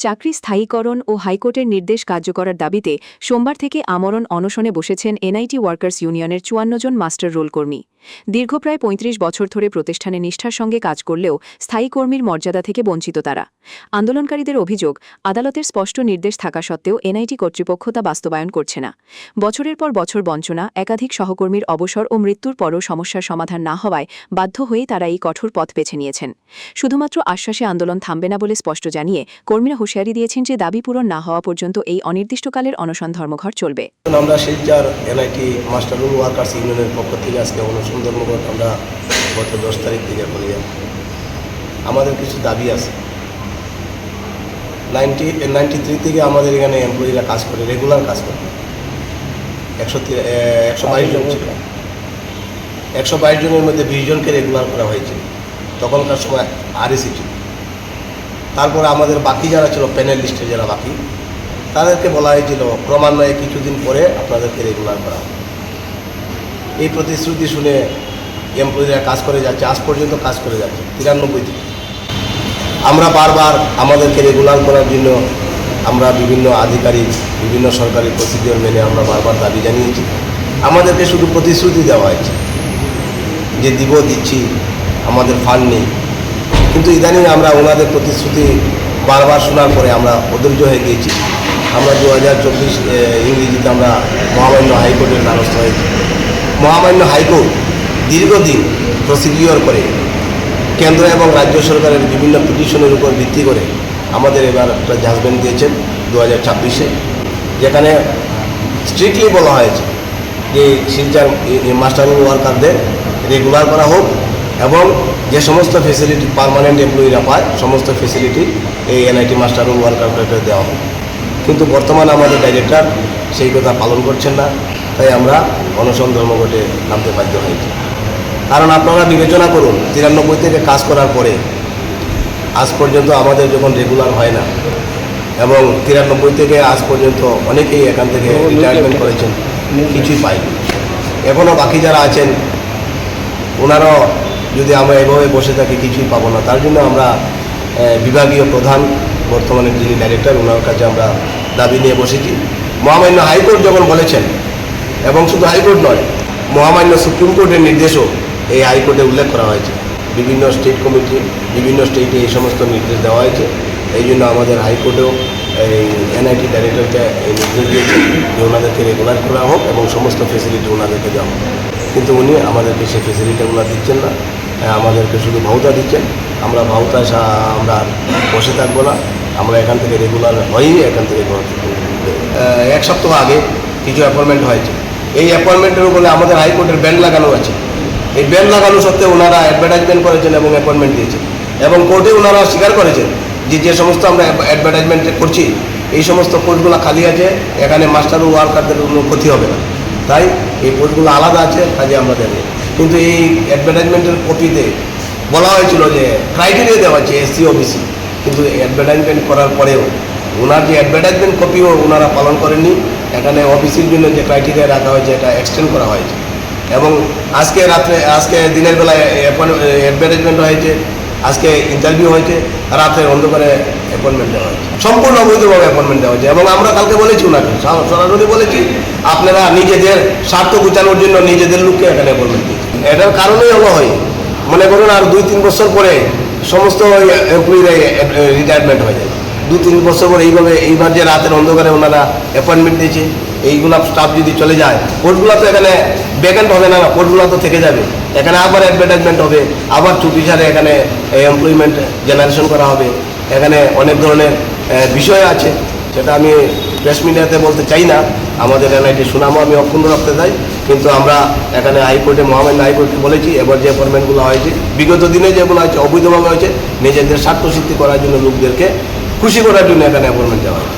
চাকরি স্থায়ীকরণ ও হাইকোর্টের নির্দেশ কার্যকরার দাবিতে সোমবার থেকে আমরণ অনশনে বসেছেন এনআইটি ওয়ার্কার্স ইউনিয়নের ৫৪ জন মাস্টার রোল কর্মী। দীর্ঘ প্রায় ৩৫ বছর ধরে প্রতিষ্ঠানে নিষ্ঠার সঙ্গে কাজ করলেও স্থায়ী কর্মীর মর্যাদা থেকে বঞ্চিত তারা। আন্দোলনকারীদের অভিযোগ, আদালতের স্পষ্ট নির্দেশ থাকা সত্ত্বেও এনআইটি কর্তৃপক্ষ তা বাস্তবায়ন করছে না। বছরের পর বছর বঞ্চনা, একাধিক সহকর্মীর অবসর ও মৃত্যুর পরও সমস্যার সমাধান না হওয়ায় বাধ্য হয়েই তারা এই কঠোর পথ বেছে নিয়েছেন। শুধুমাত্র আশ্বাসে আন্দোলন থামবে না বলে স্পষ্ট জানিয়ে কর্মীরা হুঁশিয়ারি দিয়েছেন যে দাবি পূরণ না হওয়া পর্যন্ত এই অনির্দিষ্টকালের অনশন ধর্মঘট চলবে। আমরা Silchar NIT master role workers ইউনিয়নের পক্ষ থেকে আজকে অনশন ধর্মঘট আমরা গত 10 তারিখ থেকে করি। আমাদের কিছু দাবি আছে। 93 থেকে আমাদের এখানে এমপ্লয়িরা কাজ করে, রেগুলার কাজ করে। 122 জন ছিল। 122 জনের মধ্যে 20 জনকে রেগুলার করা হয়েছে। তখনকার সময় আরএসি ছিল। তারপরে আমাদের বাকি যারা ছিল, প্যানেল লিস্টে যারা বাকি, তাদেরকে বলা হয়েছিল ক্রমান্বয়ে কিছুদিন পরে আপনাদেরকে রেগুলার করা হবে। এই প্রতিশ্রুতি শুনে এমপ্লয়িরা কাজ করে যাচ্ছে, আজ পর্যন্ত কাজ করে যাচ্ছে 93 থেকে। আমরা বারবার আমাদেরকে রেগুলার করার জন্য আমরা বিভিন্ন আধিকারিক, বিভিন্ন সরকারি প্রসিডিওর মেনে আমরা বারবার দাবি জানিয়েছি। আমাদেরকে শুধু প্রতিশ্রুতি দেওয়া হয়েছে যে দিচ্ছি, আমাদের ফান্ড নেই। কিন্তু ইদানিং আমরা ওনাদের প্রতিশ্রুতি বারবার শোনার পরে আমরা অধৈর্য হয়ে গিয়েছি। আমরা 2024 ইংরেজিতে আমরা মহামান্য হাইকোর্টের দ্বারস্থ হয়েছি। মহামান্য হাইকোর্ট দীর্ঘদিন প্রসিডিওর করে কেন্দ্র এবং রাজ্য সরকারের বিভিন্ন পিটিশনের উপর ভিত্তি করে আমাদের এবার একটা জাজমেন্ট দিয়েছেন 2026-এ, যেখানে স্ট্রিক্টলি বলা হয়েছে যে শিলচর মাস্টার রোল ওয়ার্কারদের রেগুলার করা হোক এবং যে সমস্ত ফেসিলিটি পার্মানেন্ট এমপ্লয়িরা পায় সমস্ত ফেসিলিটি এই এনআইটি মাস্টার রোল ওয়ার্কারদের দেওয়া হোক। কিন্তু বর্তমানে আমাদের ডাইরেক্টর সেই কথা পালন করছেন না, তাই আমরা অনশন ধর্মঘটে নামতে বাধ্য হয়েছি। কারণ আপনারা বিবেচনা করুন, 93 থেকে কাজ করার পরে আজ পর্যন্ত আমাদের যখন রেগুলার হয় না এবং 93 থেকে আজ পর্যন্ত অনেকেই এখান থেকে রিটায়ারমেন্ট করেছেন, কিছুই পাইনি। এখনও বাকি যারা আছেন ওনারাও যদি আমরা এভাবে বসে থাকি কিছুই পাবো না। তার জন্য আমরা বিভাগীয় প্রধান, বর্তমানে যিনি ডাইরেক্টর, ওনার কাছে আমরা দাবি নিয়ে বসেছি। মহামান্য হাইকোর্ট যখন বলেছেন, এবং শুধু হাইকোর্ট নয়, মহামান্য সুপ্রিম কোর্টের নির্দেশও এই হাইকোর্টে উল্লেখ করা হয়েছে। বিভিন্ন স্টেট কমিটি, বিভিন্ন স্টেটে এই সমস্ত নির্দেশ দেওয়া হয়েছে। এই জন্য আমাদের হাইকোর্টেও এই এনআইটি ডাইরেক্টরকে এই নির্দেশ দিয়েছে যে ওনাদেরকে রেগুলার করা হোক এবং সমস্ত ফেসিলিটি ওনাদেরকে দেওয়া হোক। কিন্তু উনি আমাদেরকে সেই ফেসিলিটিগুলো দিচ্ছেন না, আমাদেরকে শুধু ভাউতা দিচ্ছেন। আমরা ভাউতায় আমরা বসে থাকবো না, আমরা এখান থেকে রেগুলার হয়েই এখান থেকে 1 সপ্তাহ আগে কিছু অ্যাপয়েন্টমেন্ট হয়েছে। এই অ্যাপয়েন্টমেন্টের উপরে আমাদের হাইকোর্টের ব্যান লাগানো আছে। এই ব্যান লাগানো সত্ত্বেও ওনারা অ্যাডভার্টাইজমেন্ট করেছেন এবং অ্যাপয়েন্টমেন্ট দিয়েছেন, এবং কোর্টে ওনারা স্বীকার করেছেন যে সমস্ত আমরা অ্যাডভার্টাইজমেন্ট করছি এই সমস্ত পোস্টগুলো খালি আছে, এখানে মাস্টার ও ওয়ার্কারদের কোনো ক্ষতি হবে না, তাই এই পোস্টগুলো আলাদা আছে, কাজে আমরা দেবো। কিন্তু এই অ্যাডভার্টাইজমেন্টের কপিতে বলা হয়েছিল যে ক্রাইটেরিয়া দেওয়া আছে এসসি ওবিসি, কিন্তু অ্যাডভার্টাইজমেন্ট করার পরেও ওনার যে অ্যাডভার্টাইজমেন্ট কপিও ওনারা পালন করেননি। এখানে ওবিসির জন্য যে ক্রাইটেরিয়া রাখা হয়েছে এটা এক্সটেন্ড করা হয়েছে, এবং আজকে দিনের বেলায় অ্যাডভার্টাইজমেন্ট হয়েছে, আজকে ইন্টারভিউ হয়েছে, রাত্রে অন্ধকারে অ্যাপয়েন্টমেন্ট দেওয়া হয়েছে, সম্পূর্ণ অবৈধভাবে অ্যাপয়েন্টমেন্ট দেওয়া হয়েছে। এবং আমরা কালকে বলেছি ওনাকে, সরাসরি বলেছি আপনারা নিজেদের স্বার্থ গুছানোর জন্য নিজেদের লোককে এখানে অ্যাপয়েন্টমেন্ট দিয়েছে। এটার কারণেই হলো হয়, মনে করুন আর 2-3 বছর পরে সমস্ত এমপ্লয়িরা রিটায়ারমেন্ট হয়ে যায়। 2-3 বছর পরে এইবার যে রাতের অন্ধকারে ওনারা অ্যাপয়েন্টমেন্ট দিয়েছে, এইগুলো স্টাফ যদি চলে যায়, পোস্টগুলো তো এখানে ভ্যাকেন্ট হবে না, পোস্টগুলো তো থেকে যাবে। এখানে আবার অ্যাডভার্টাইজমেন্ট হবে, আবার চুপিসারে এখানে এমপ্লয়মেন্ট জেনারেশন করা হবে। এখানে অনেক ধরনের বিষয় আছে, সেটা আমি প্রেস মিডিয়াতে বলতে চাই না। আমাদের এনআইটি সুনামও আমি অক্ষুণ্ণ রাখতে চাই, কিন্তু আমরা এখানে হাইকোর্টে, মহামান্য হাইকোর্টে বলেছি এবার যে অ্যাপয়েন্টমেন্টগুলো হয়েছে, বিগত দিনে যেগুলো হয়েছে অবৈধভাবে হয়েছে, নিজেদের স্বার্থ সিদ্ধি করার জন্য লোকদেরকে খুশি করার জন্য এখানে অ্যাপয়েন্টমেন্ট দেওয়া হয়।